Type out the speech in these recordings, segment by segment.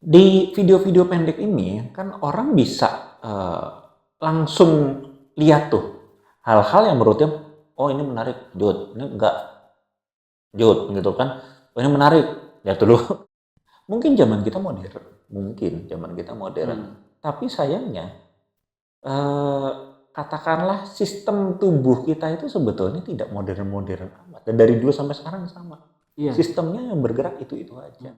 Di video-video pendek ini kan orang bisa langsung lihat tuh hal-hal yang menurut dia, oh ini menarik, Jod, ini enggak, Jod, gitu kan. Oh ini menarik, lihat dulu. Mungkin zaman kita modern. Tapi sayangnya, eh, katakanlah sistem tubuh kita itu sebetulnya tidak modern-modern amat. Dan dari dulu sampai sekarang sama. Iya. Sistemnya yang bergerak itu aja.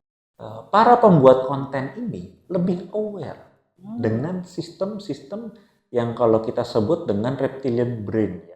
Para pembuat konten ini lebih aware dengan sistem-sistem yang kalau kita sebut dengan reptilian brain.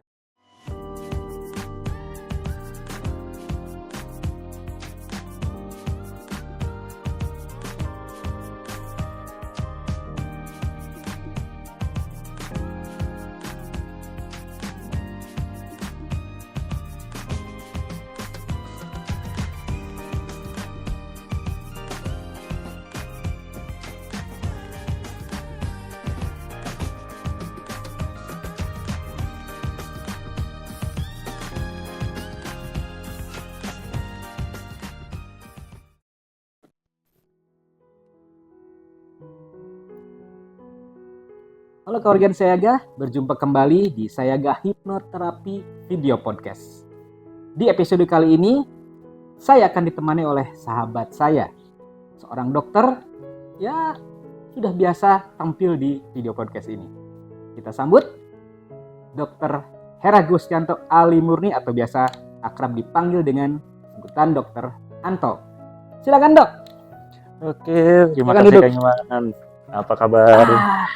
Halo keluarga Sayaga, berjumpa kembali di Sayaga Hipnoterapi Video Podcast. Di episode kali ini, saya akan ditemani oleh sahabat saya, seorang dokter, ya sudah biasa tampil di video podcast ini. Kita sambut Dr. Hera Gustianto Ali Murni atau biasa akrab dipanggil dengan sebutan Dr. Anto. Silakan dok. Oke, terima Silakan kasih duduk. Kang Iman. Apa kabar?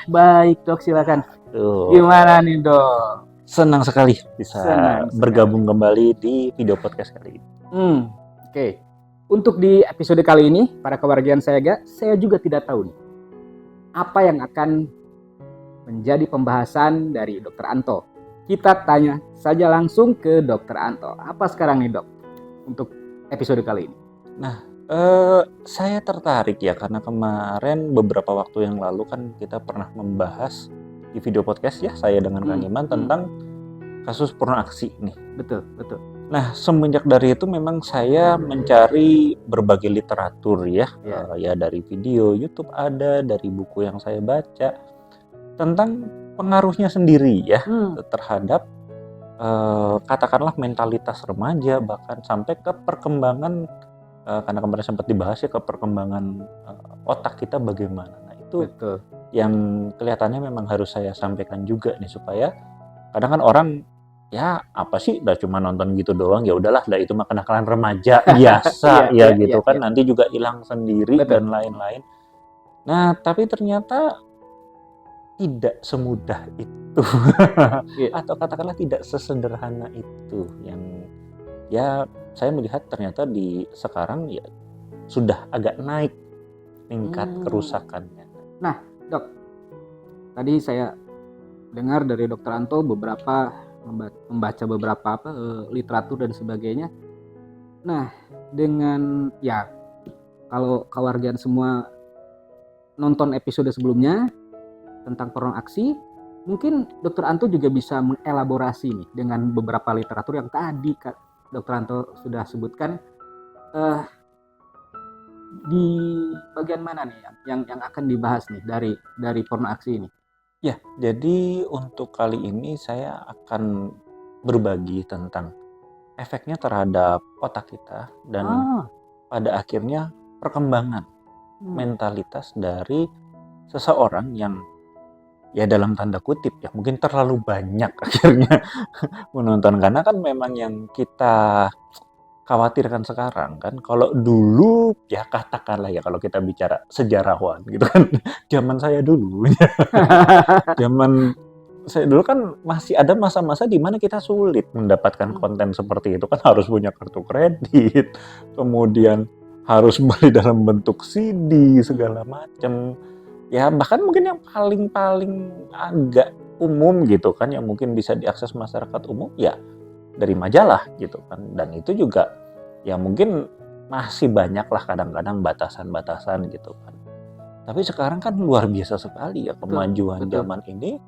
Baik dok, silakan. Tuh, Gimana nih dok? senang sekali bisa Senang bergabung kembali di video podcast kali ini. Oke. Untuk di episode kali ini, para kewargian Sayaga, saya juga tidak tahu nih apa yang akan menjadi pembahasan dari Dr. Anto. Kita tanya saja langsung ke Dr. Anto. Apa sekarang nih dok untuk episode kali ini? Saya tertarik ya karena kemarin beberapa waktu yang lalu kan kita pernah membahas di video podcast ya saya dengan Kang Iman tentang kasus porno aksi nih. Betul. Nah, semenjak dari itu memang saya mencari berbagai literatur ya, ya dari video YouTube ada, dari buku yang saya baca tentang pengaruhnya sendiri ya terhadap katakanlah mentalitas remaja bahkan sampai ke perkembangan karena kemarin sempat dibahas ya ke perkembangan otak kita bagaimana. Nah, itu Betul. yang kelihatannya memang harus saya sampaikan juga nih supaya kadang kan orang ya apa sih udah cuma nonton gitu doang ya udahlah lah itu mah kenakalan remaja biasa Iya, gitu iya, kan iya. nanti juga hilang sendiri Betul. dan lain-lain. Nah, tapi ternyata tidak semudah itu atau katakanlah tidak sesederhana itu yang ya saya melihat ternyata di sekarang ya sudah agak naik tingkat kerusakannya. Nah, dok, tadi saya dengar dari Dr. Anto membaca beberapa literatur dan sebagainya. Nah, dengan ya kalau kewargian semua nonton episode sebelumnya tentang porno aksi, mungkin Dr. Anto juga bisa mengelaborasi nih dengan beberapa literatur yang tadi Dr. Anto sudah sebutkan. Di bagian mana nih yang akan dibahas nih dari porno aksi ini? Ya, jadi untuk kali ini saya akan berbagi tentang efeknya terhadap otak kita dan pada akhirnya perkembangan mentalitas dari seseorang yang ya dalam tanda kutip ya mungkin terlalu banyak akhirnya menonton karena kan memang yang kita khawatirkan sekarang kan kalau dulu ya katakanlah ya kalau kita bicara sejarawan gitu kan zaman saya dulu zaman saya dulu kan masih ada masa-masa di mana kita sulit mendapatkan konten seperti itu kan harus punya kartu kredit kemudian harus beli dalam bentuk CD segala macam ya bahkan mungkin yang paling agak umum gitu kan yang mungkin bisa diakses masyarakat umum ya dari majalah gitu kan dan itu juga ya mungkin masih banyak lah kadang-kadang batasan-batasan gitu kan tapi sekarang kan luar biasa sekali ya kemajuan zaman ini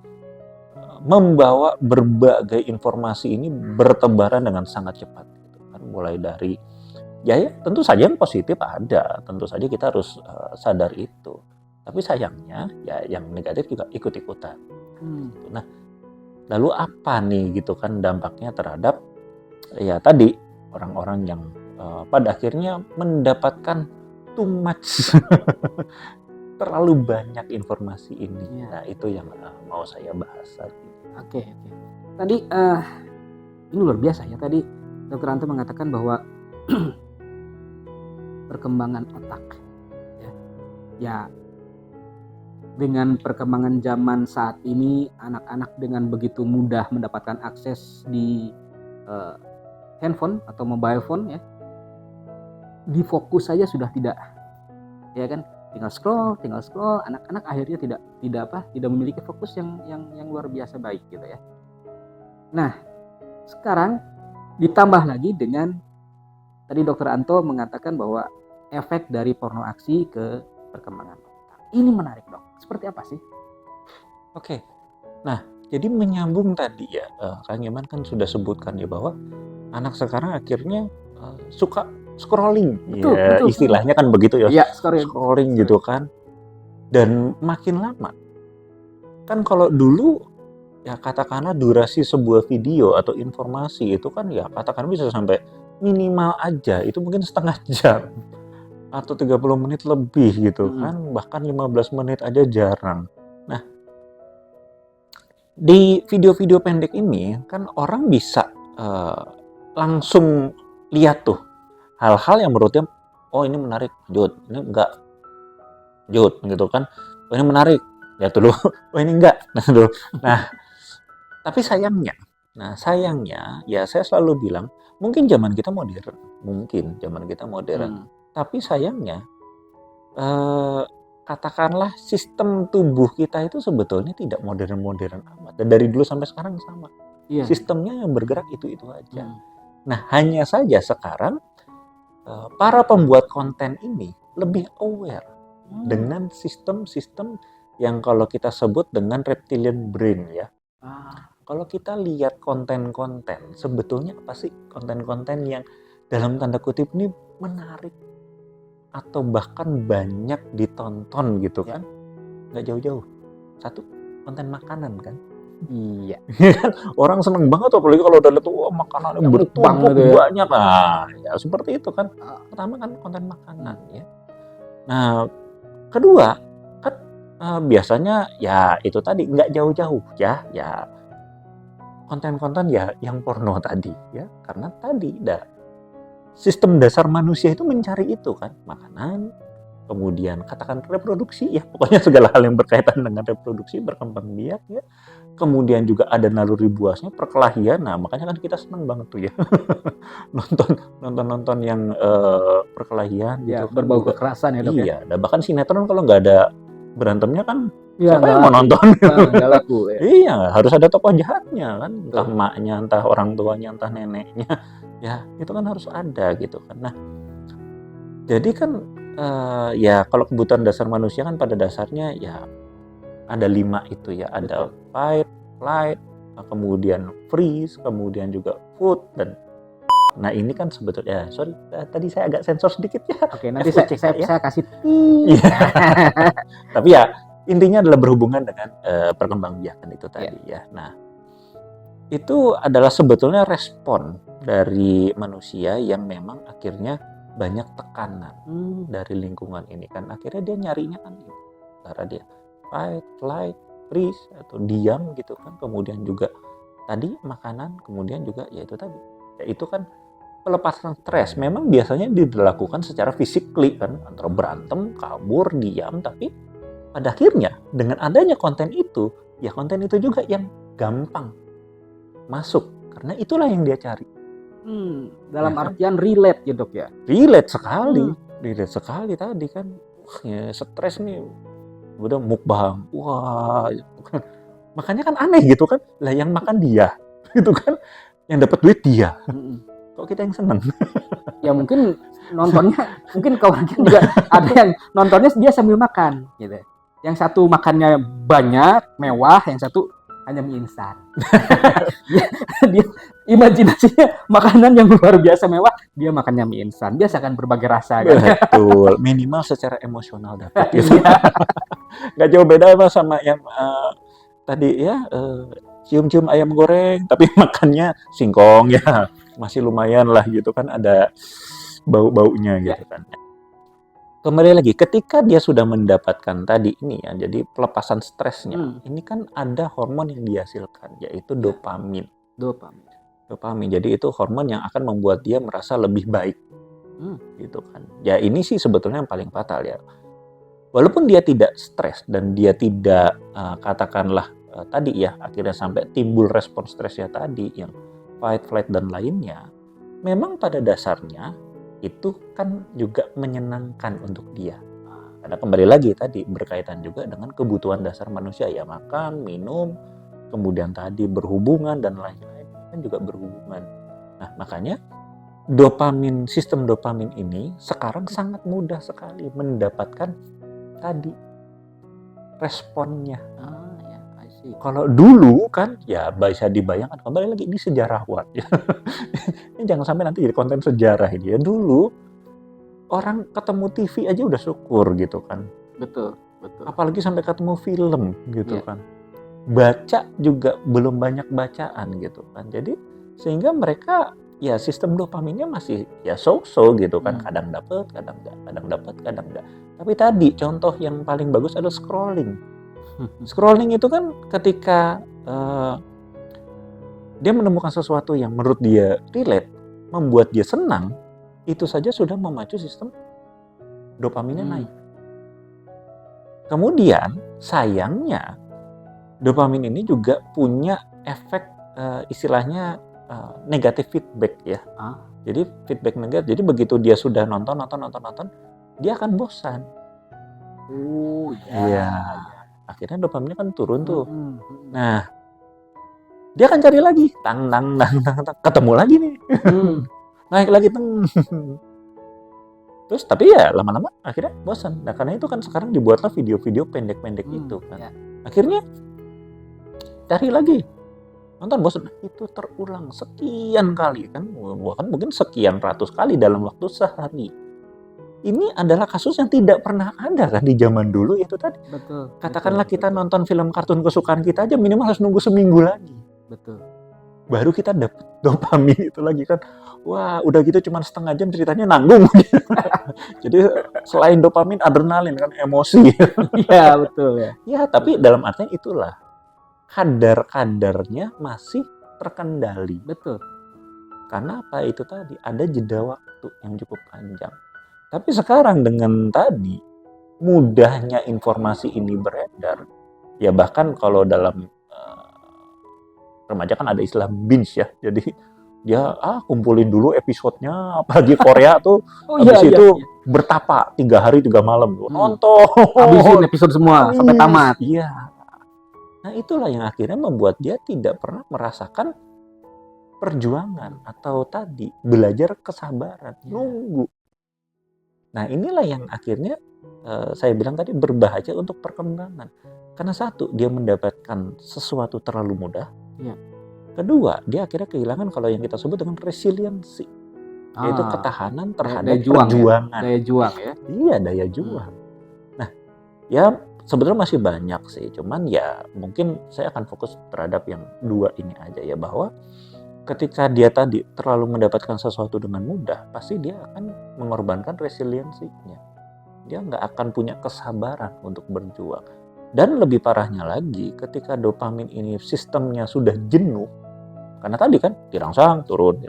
membawa berbagai informasi ini bertebaran dengan sangat cepat gitu kan mulai dari Ya tentu saja yang positif ada, tentu saja kita harus sadar itu. Tapi sayangnya ya yang negatif juga ikut-ikutan. Gitu. Nah, lalu apa nih gitu kan dampaknya terhadap ya tadi orang-orang yang pada akhirnya mendapatkan too much terlalu banyak informasi ini. Nah, itu yang mau saya bahas saat ini. Oke. Tadi ini luar biasa ya. Tadi Dr. Anto mengatakan bahwa perkembangan otak ya dengan perkembangan zaman saat ini, anak-anak dengan begitu mudah mendapatkan akses di handphone atau mobile phone ya, di fokus saja sudah tidak, ya kan, tinggal scroll, anak-anak akhirnya tidak memiliki fokus yang luar biasa baik gitu ya. Nah, sekarang ditambah lagi dengan tadi Dr. Anto mengatakan bahwa efek dari porno aksi ke perkembangan otak. Ini menarik, Dok. Seperti apa sih? Oke. Nah, jadi menyambung tadi ya, Kang Iman kan sudah sebutkan ya bahwa anak sekarang akhirnya suka scrolling. Betul. Istilahnya kan begitu ya. Iya, scrolling gitu kan. Dan makin lama. Kan kalau dulu ya katakanlah durasi sebuah video atau informasi itu kan ya katakan bisa sampai minimal aja itu mungkin setengah jam atau 30 menit lebih gitu kan, bahkan 15 menit aja jarang. Nah, di video-video pendek ini kan orang bisa langsung lihat tuh hal-hal yang menurutnya oh ini menarik, lanjut, ini enggak, lanjut gitu kan, oh ini menarik, lihat dulu, oh ini enggak, nah tapi sayangnya ya saya selalu bilang mungkin zaman kita modern, tapi sayangnya katakanlah sistem tubuh kita itu sebetulnya tidak modern-modern amat. Dan dari dulu sampai sekarang sama. Iya. Sistemnya yang bergerak itu aja. Nah, hanya saja sekarang para pembuat konten ini lebih aware dengan sistem-sistem yang kalau kita sebut dengan reptilian brain ya. Kalau kita lihat konten-konten, sebetulnya apa sih konten-konten yang dalam tanda kutip ini menarik atau bahkan banyak ditonton gitu kan? Nggak jauh-jauh. Satu, konten makanan kan? Iya. Orang seneng banget apalagi kalau udah lihat makanannya bertumpuk banyak. Nah, ya seperti itu kan. Pertama kan konten makanan ya. Nah, kedua kan biasanya ya itu tadi nggak jauh-jauh ya konten-konten ya yang porno tadi ya, karena tadi sistem dasar manusia itu mencari itu kan, makanan, kemudian katakan reproduksi ya, pokoknya segala hal yang berkaitan dengan reproduksi, berkembang biak ya, kemudian juga ada naluri buasnya, perkelahian. Nah makanya kan kita senang banget tuh ya nonton yang perkelahian ya, gitu, berbau kekerasan ya Dok. Iya, dan bahkan sinetron kalau nggak ada berantemnya kan ya, siapa yang mau nonton? Nggak laku ya. Iya, harus ada tokoh jahatnya kan, entah emaknya, entah orang tuanya, entah neneknya. Ya, itu kan harus ada gitu kan. Nah, jadi kan ya kalau kebutuhan dasar manusia kan pada dasarnya ya ada 5 itu ya. Ada fight, flight, kemudian freeze, kemudian juga food, dan nah ini kan sebetulnya, sorry tadi saya agak sensor sedikit ya. Oke, nanti saya kasih. Tapi ya intinya adalah berhubungan dengan perkembangbiakan itu tadi ya. Nah, itu adalah sebetulnya respon dari manusia yang memang akhirnya banyak tekanan dari lingkungan ini kan. Akhirnya dia nyarinya kan cara dia fight, flight, freeze atau diam gitu kan. Kemudian juga tadi makanan, kemudian juga ya itu tadi. Ya itu kan pelepasan stres. Memang biasanya dilakukan secara fisikly kan, antara berantem, kabur, diam, tapi pada akhirnya dengan adanya konten itu, ya konten itu juga yang gampang masuk karena itulah yang dia cari. Dalam artian relate ya Dok ya? Relate sekali tadi kan. Wah, ya, stres nih udah mukbang. Wah, makanya kan aneh gitu kan. Lah yang makan dia gitu kan. Yang dapat duit dia. Kok kita yang seneng? Ya mungkin nontonnya, mungkin kawan juga ada yang nontonnya dia sambil makan gitu. Yang satu makannya banyak, mewah, yang satu hanya mie instan. Dia imajinasinya makanan yang luar biasa mewah, dia makannya mie instan. Biasakan berbagai rasa kan. Betul, minimal secara emosional dapat gitu. Iya. Nggak jauh beda sama yang tadi ya, cium-cium ayam goreng tapi makannya singkong ya, masih lumayan lah gitu kan, ada bau-baunya gitu kan. Kembali lagi, ketika dia sudah mendapatkan tadi ini ya, jadi pelepasan stresnya, ini kan ada hormon yang dihasilkan, yaitu dopamin. Dopamin, jadi itu hormon yang akan membuat dia merasa lebih baik, gitu kan. Ya ini sih sebetulnya yang paling fatal ya. Walaupun dia tidak stres dan dia tidak katakanlah tadi ya, akhirnya sampai timbul respon stresnya tadi yang fight, flight dan lainnya, memang pada dasarnya itu kan juga menyenangkan untuk dia. Karena kembali lagi tadi berkaitan juga dengan kebutuhan dasar manusia ya, makan, minum, kemudian tadi berhubungan dan lain-lain kan juga berhubungan. Nah makanya dopamin, sistem dopamin ini sekarang sangat mudah sekali mendapatkan tadi responnya. Kalau dulu kan ya bisa dibayangkan, kembali lagi ini sejarawan ya. Ini jangan sampai nanti jadi konten sejarah ini ya. Dulu orang ketemu TV aja udah syukur gitu kan. Betul. Apalagi sampai ketemu film gitu kan. Baca juga belum banyak bacaan gitu kan. Jadi sehingga mereka ya sistem dopaminnya masih ya so-so gitu kan. Kadang dapat, kadang enggak. Tapi tadi contoh yang paling bagus adalah scrolling. Scrolling itu kan ketika dia menemukan sesuatu yang menurut dia relate, membuat dia senang, itu saja sudah memacu sistem dopaminnya naik. Kemudian sayangnya dopamin ini juga punya efek istilahnya negatif feedback ya. Jadi feedback negatif. Jadi begitu dia sudah nonton, dia akan bosan. Akhirnya dopaminnya kan turun tuh. Nah, dia akan cari lagi, tang, ketemu lagi nih, naik lagi, terus tapi ya lama-lama akhirnya bosan. Nah karena itu kan sekarang dibuatlah video-video pendek-pendek itu kan. Akhirnya cari lagi, nonton bosan, itu terulang sekian kali kan, bahkan mungkin sekian ratus kali dalam waktu sehari. Ini adalah kasus yang tidak pernah ada kan di zaman dulu itu tadi. Betul. Katakanlah kita nonton film kartun kesukaan kita aja minimal harus nunggu seminggu lagi. Betul. Baru kita dapat dopamin itu lagi kan. Wah, udah gitu cuma setengah jam ceritanya nanggung. Jadi selain dopamin, adrenalin kan, emosi. Iya, betul ya. Ya, tapi dalam artian itulah kadar-kadarnya masih terkendali. Betul. Karena apa itu tadi? Ada jeda waktu yang cukup panjang. Tapi sekarang dengan tadi mudahnya informasi ini beredar, ya bahkan kalau dalam remaja kan ada istilah binge ya, jadi dia kumpulin dulu episodenya, apalagi Korea tuh habis itu bertapa 3 hari 3 malam tuh nonton, habisin episode semua sampai tamat. Iya. Nah itulah yang akhirnya membuat dia tidak pernah merasakan perjuangan atau tadi belajar kesabaran, nunggu. Nah inilah yang akhirnya saya bilang tadi berbahaya untuk perkembangan. Karena satu, dia mendapatkan sesuatu terlalu mudah. Kedua, dia akhirnya kehilangan kalau yang kita sebut dengan resiliensi. Yaitu ketahanan terhadap perjuangan. Daya juang ya? Iya, daya juang. Nah, ya sebetulnya masih banyak sih. Cuman ya mungkin saya akan fokus terhadap yang 2 ini aja ya. Bahwa ketika dia tadi terlalu mendapatkan sesuatu dengan mudah, pasti dia akan mengorbankan resiliensinya. Dia nggak akan punya kesabaran untuk berjuang. Dan lebih parahnya lagi, ketika dopamin ini sistemnya sudah jenuh, karena tadi kan dirangsang turun.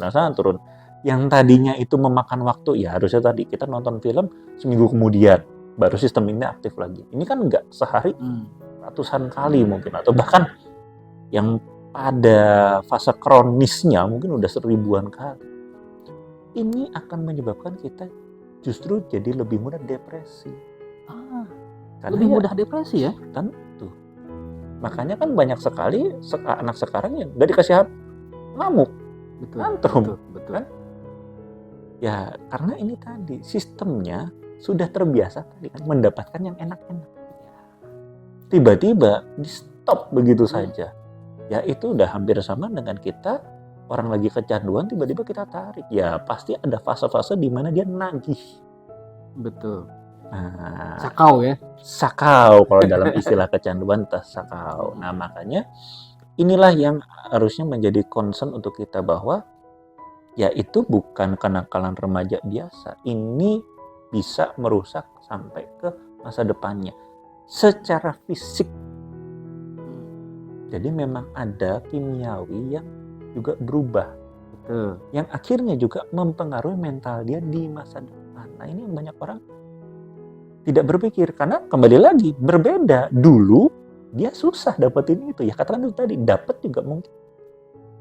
Yang tadinya itu memakan waktu, ya harusnya tadi kita nonton film seminggu kemudian, baru sistem ini aktif lagi. Ini kan nggak sehari, ratusan kali mungkin, atau bahkan yang pada fase kronisnya mungkin udah 1000-an kali. Ini akan menyebabkan kita justru jadi lebih mudah depresi. Lebih mudah depresi ya? Tentu. Makanya kan banyak sekali anak sekarang yang gak dikasih ngamuk, tantrum, betul. Kan? Ya karena ini tadi sistemnya sudah terbiasa tadi kan mendapatkan yang enak-enak. Tiba-tiba di stop begitu saja. Ya itu udah hampir sama dengan kita orang lagi kecanduan tiba-tiba kita tarik. Ya pasti ada fase-fase di mana dia nagih. Betul. Nah, Sakau ya. sakau kalau dalam istilah kecanduan sakau. Nah makanya inilah yang harusnya menjadi concern untuk kita bahwa ya itu bukan kenakalan remaja biasa. Ini bisa merusak sampai ke masa depannya secara fisik. Jadi memang ada kimiawi yang juga berubah. Betul. Yang akhirnya juga mempengaruhi mental dia di masa depan. Nah ini yang banyak orang tidak berpikir. Karena kembali lagi berbeda. Dulu dia susah dapetin itu. Ya katakan itu tadi, dapat juga mungkin.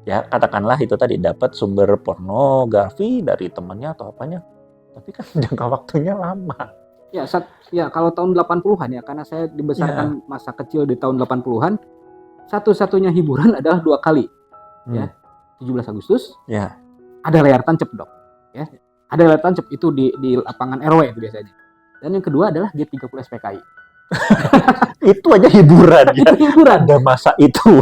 Ya katakanlah itu tadi, dapat sumber pornografi dari temannya atau apanya. Tapi kan jangka waktunya lama. Ya kalau tahun 80-an ya, karena saya dibesarkan masa kecil di tahun 80-an, satu-satunya hiburan adalah 2 kali. Ya. 17 Agustus. Ya. Ada layar tancap, Dok. Ya. Ada layar tancap itu di lapangan RW itu biasanya. Dan yang kedua adalah G30 SPKI. Itu aja hiburan ya. Itu hiburan. Ada masa itu.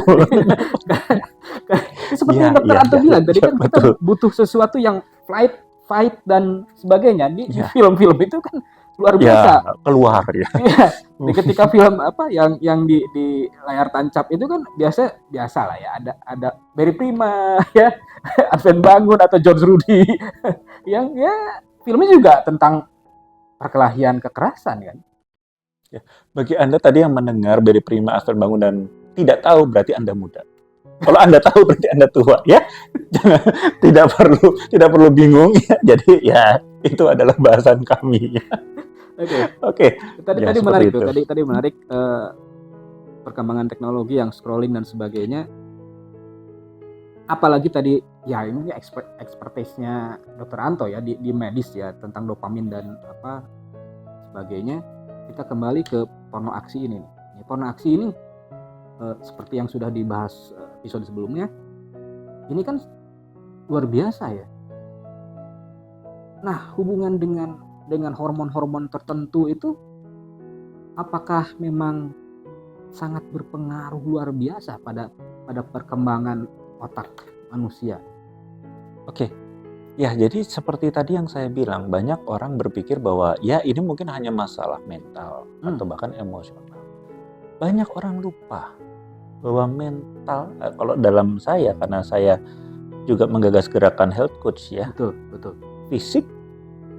Seperti yang Dokter Anto bilang tadi kan, kita butuh sesuatu yang fight dan sebagainya. Di film-film itu kan luar biasa. Ya, keluar ya. Ketika film yang di layar tancap itu kan biasa lah ya, ada Barry Prima ya, Advent Bangun atau George Rudy yang ya filmnya juga tentang perkelahian kekerasan kan. Ya, bagi Anda tadi yang mendengar Barry Prima, Advent Bangun dan tidak tahu, berarti Anda muda. Kalau Anda tahu berarti Anda tua ya. tidak perlu bingung ya. Jadi ya itu adalah bahasan kami. Oke. Tadi menarik tuh. Tadi menarik perkembangan teknologi yang scrolling dan sebagainya. Apalagi tadi ya ini expertise-nya Dr. Anto ya di medis ya tentang dopamin dan apa sebagainya. Kita kembali ke porno aksi ini. Porno aksi ini seperti yang sudah dibahas episode sebelumnya, ini kan luar biasa ya. Nah, hubungan dengan hormon-hormon tertentu itu apakah memang sangat berpengaruh luar biasa pada perkembangan otak manusia? Oke. Ya, jadi seperti tadi yang saya bilang, banyak orang berpikir bahwa ya ini mungkin hanya masalah mental atau bahkan emosional. Banyak orang lupa bahwa mental, kalau dalam saya, karena saya juga menggagas gerakan health coach ya. Betul. Fisik,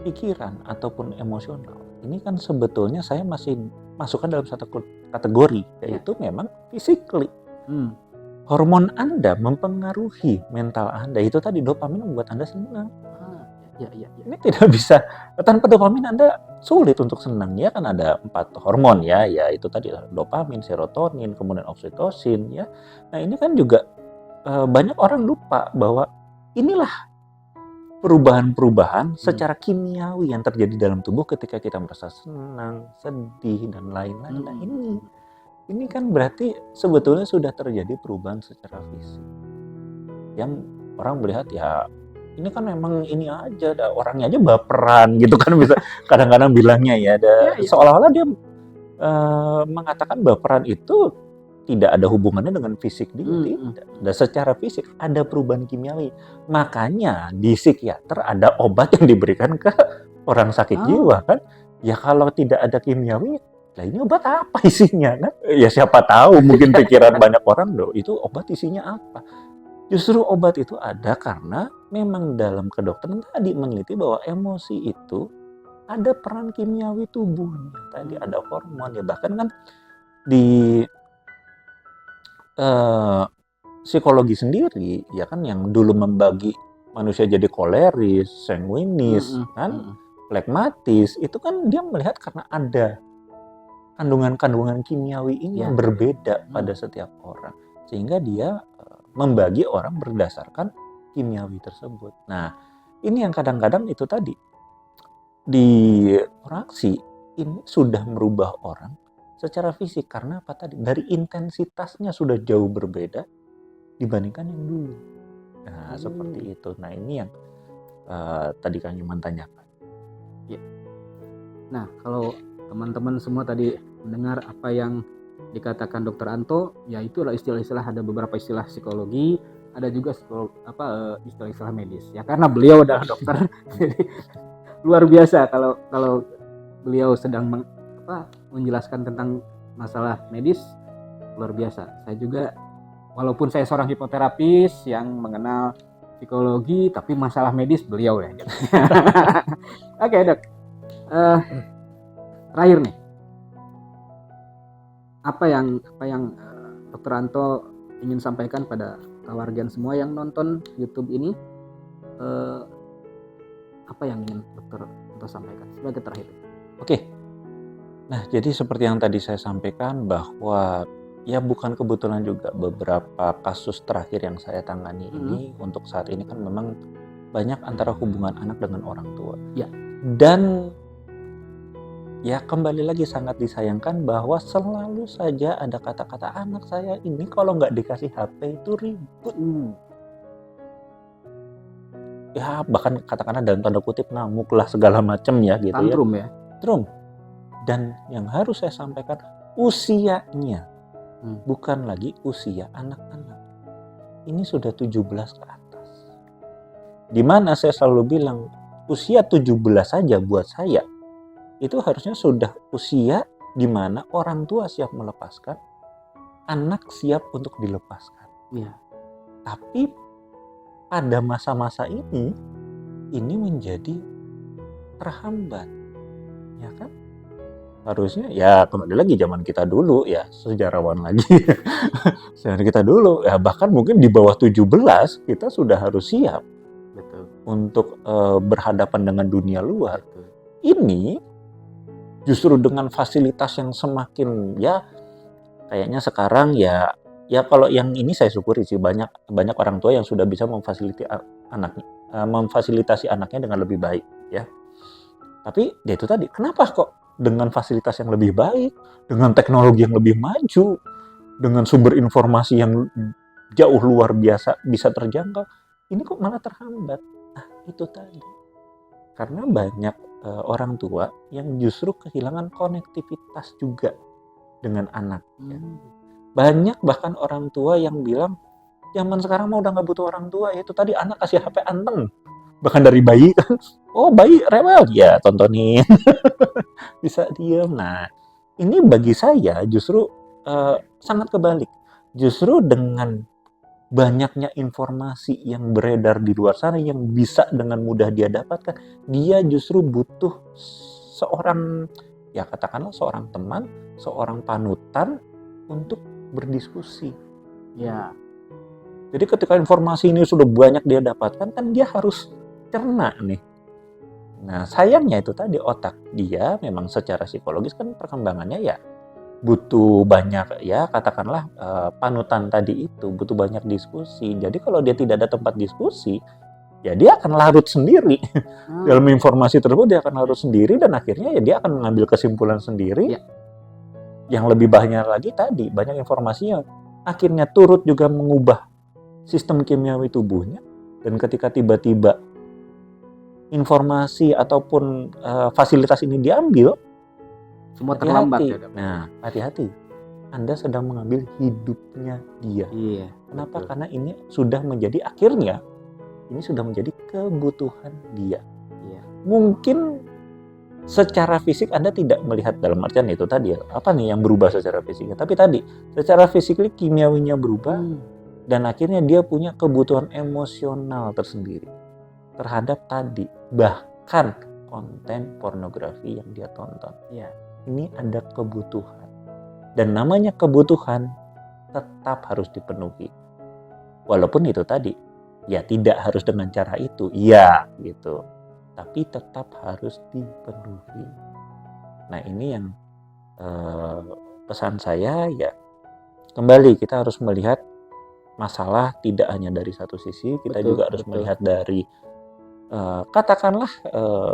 pikiran, ataupun emosional. Ini kan sebetulnya saya masih masukkan dalam satu kategori, yaitu memang physically. Hormon Anda mempengaruhi mental Anda. Itu tadi dopamin membuat Anda senang. Ini tidak bisa, tanpa dopamin Anda sulit untuk senang ya, kan ada 4 hormon ya itu tadi dopamin, serotonin, kemudian oksitosin ya. Nah ini kan juga banyak orang lupa bahwa inilah perubahan-perubahan secara kimiawi yang terjadi dalam tubuh ketika kita merasa senang, sedih dan lain-lain. Nah ini kan berarti sebetulnya sudah terjadi perubahan secara fisik yang orang melihat ya. Ini kan memang ini aja, orangnya aja baperan gitu kan, bisa kadang-kadang bilangnya ya, seolah-olah dia mengatakan baperan itu tidak ada hubungannya dengan fisik dia, tidak. Dan secara fisik ada perubahan kimiawi. Makanya di psikiater ada obat yang diberikan ke orang sakit jiwa kan. Ya kalau tidak ada kimiawi, lah ini obat apa isinya kan? Ya siapa tahu, mungkin pikiran banyak orang itu obat isinya apa. Justru obat itu ada karena memang dalam kedokteran tadi meneliti bahwa emosi itu ada peran kimiawi tubuhnya. Tadi ada hormon ya, bahkan kan di psikologi sendiri ya kan, yang dulu membagi manusia jadi koleris, sanguinis, kan, flegmatis, itu kan dia melihat karena ada kandungan-kandungan kimiawi ini yang berbeda pada setiap orang, sehingga dia membagi orang berdasarkan kimiawi tersebut. Nah, ini yang kadang-kadang itu tadi di reaksi ini sudah merubah orang secara fisik karena apa tadi? Dari intensitasnya sudah jauh berbeda dibandingkan yang dulu. Nah, seperti itu. Nah, ini yang tadi Kang Iman tanyakan. Ya. Nah, kalau teman-teman semua tadi mendengar apa yang dikatakan Dokter Anto, ya itulah istilah-istilah, ada beberapa istilah psikologi, ada juga istilah-istilah medis. Ya karena beliau adalah dokter, jadi luar biasa kalau beliau sedang menjelaskan tentang masalah medis, luar biasa. Saya juga, walaupun saya seorang hipnoterapis yang mengenal psikologi, tapi masalah medis beliau ya. Oke, Dok. Terakhir nih, apa yang Dokter Anto ingin sampaikan pada kawargian semua yang nonton YouTube ini? Apa yang ingin Dokter Anto sampaikan sebagai terakhir? Oke. Nah, jadi seperti yang tadi saya sampaikan bahwa ya bukan kebetulan juga beberapa kasus terakhir yang saya tangani ini untuk saat ini kan memang banyak antara hubungan anak dengan orang tua. Ya. Dan ya kembali lagi sangat disayangkan bahwa selalu saja ada kata-kata anak saya ini kalau nggak dikasih HP itu ribut. Ya bahkan katakanlah dalam tanda kutip ngamuk lah segala macam ya gitu. Tantrum ya. Tantrum. Dan yang harus saya sampaikan usianya bukan lagi usia anak-anak. Ini sudah 17 ke atas. Dimana saya selalu bilang usia 17 saja buat saya itu harusnya sudah usia di mana orang tua siap melepaskan, anak siap untuk dilepaskan. Ya. Tapi pada masa-masa ini menjadi terhambat, ya kan? Harusnya ya kembali lagi zaman kita dulu ya, sejarawan lagi. Zaman kita dulu ya bahkan mungkin di bawah 17 kita sudah harus siap. Betul. Untuk berhadapan dengan dunia luar. Betul. Ini justru dengan fasilitas yang semakin ya kayaknya sekarang ya kalau yang ini saya syukuri sih banyak orang tua yang sudah bisa memfasilitasi anaknya dengan lebih baik ya. Tapi ya itu tadi, kenapa kok dengan fasilitas yang lebih baik, dengan teknologi yang lebih maju, dengan sumber informasi yang jauh luar biasa bisa terjangkau, ini kok malah terhambat? Nah, itu tadi. Karena banyak orang tua yang justru kehilangan konektivitas juga dengan anak. Ya. Banyak bahkan orang tua yang bilang, zaman sekarang mah udah nggak butuh orang tua, itu tadi anak kasih HP anteng. Bahkan dari bayi kan, oh bayi rewel, ya tontonin. Bisa diam. Nah, ini bagi saya justru sangat kebalik. Justru dengan banyaknya informasi yang beredar di luar sana yang bisa dengan mudah dia dapatkan, dia justru butuh seorang, ya katakanlah seorang teman, seorang panutan untuk berdiskusi. Ya. Jadi ketika informasi ini sudah banyak dia dapatkan, kan dia harus cerna nih. Nah sayangnya itu tadi otak dia memang secara psikologis kan perkembangannya ya butuh banyak ya katakanlah panutan tadi itu, butuh banyak diskusi. Jadi kalau dia tidak ada tempat diskusi ya dia akan larut sendiri. Dalam informasi tersebut dia akan larut sendiri dan akhirnya ya dia akan mengambil kesimpulan sendiri. Yang lebih banyak lagi tadi banyak informasinya akhirnya turut juga mengubah sistem kimiawi tubuhnya. Dan ketika tiba-tiba informasi ataupun fasilitas ini diambil, semua terlambat ya. Nah, hati-hati. Anda sedang mengambil hidupnya dia. Iya. Kenapa? Betul. Karena ini sudah menjadi akhirnya ini sudah menjadi kebutuhan dia. Iya. Mungkin secara fisik Anda tidak melihat dalam artian itu tadi apa nih yang berubah secara fisiknya, tapi tadi secara fisik kimiawinya berubah dan akhirnya dia punya kebutuhan emosional tersendiri terhadap tadi bahkan konten pornografi yang dia tonton. Ya, ini ada kebutuhan. Dan namanya kebutuhan tetap harus dipenuhi. Walaupun itu tadi ya tidak harus dengan cara itu. Ya, gitu. Tapi tetap harus dipenuhi. Nah, ini yang pesan saya ya kembali kita harus melihat masalah tidak hanya dari satu sisi, kita juga harus melihat dari katakanlah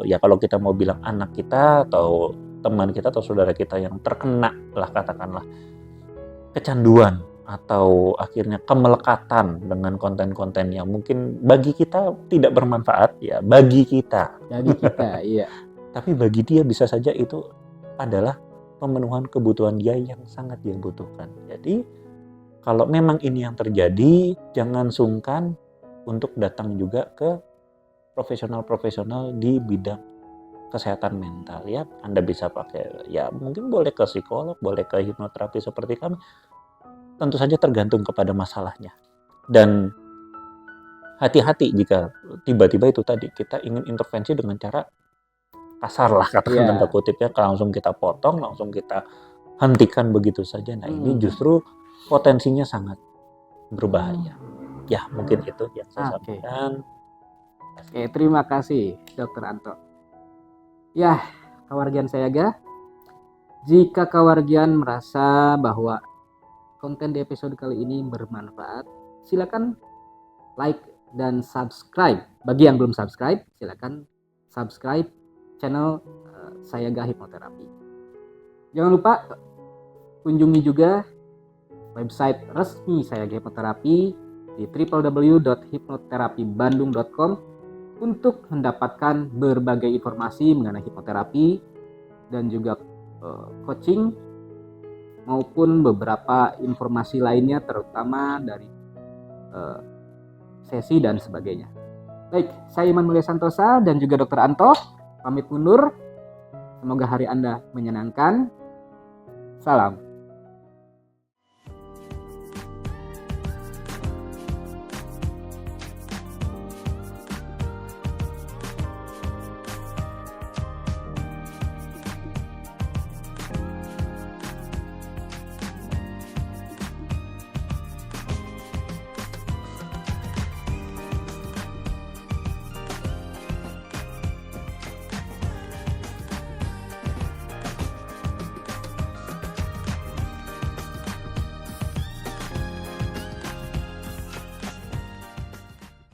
ya kalau kita mau bilang anak kita atau teman kita atau saudara kita yang terkena lah katakanlah kecanduan atau akhirnya kemelekatan dengan konten-konten yang mungkin bagi kita tidak bermanfaat ya bagi kita iya. Tapi bagi dia bisa saja itu adalah pemenuhan kebutuhan dia yang sangat dia butuhkan. Jadi kalau memang ini yang terjadi, jangan sungkan untuk datang juga ke profesional-profesional di bidang kesehatan mental ya. Anda bisa pakai, ya mungkin boleh ke psikolog, boleh ke hipnoterapi seperti kami. Tentu saja tergantung kepada masalahnya. Dan hati-hati jika tiba-tiba itu tadi kita ingin intervensi dengan cara kasar lah, katakan tanda kutipnya, langsung kita potong, langsung kita hentikan begitu saja. Nah ini justru potensinya sangat berbahaya. Ya mungkin itu yang saya sampaikan. Oke, terima kasih Dr. Anto. Ya, kawargian saya jika kawargian merasa bahwa konten di episode kali ini bermanfaat, silakan like dan subscribe. Bagi yang belum subscribe, silakan subscribe channel Sayaga Hipnoterapi. Jangan lupa kunjungi juga website resmi Sayaga Hipnoterapi di www.hipnoterapibandung.com untuk mendapatkan berbagai informasi mengenai hipnoterapi dan juga coaching maupun beberapa informasi lainnya, terutama dari sesi dan sebagainya. Baik, saya Iman Mulia Santosa dan juga Dr. Anto pamit undur. Semoga hari Anda menyenangkan. Salam.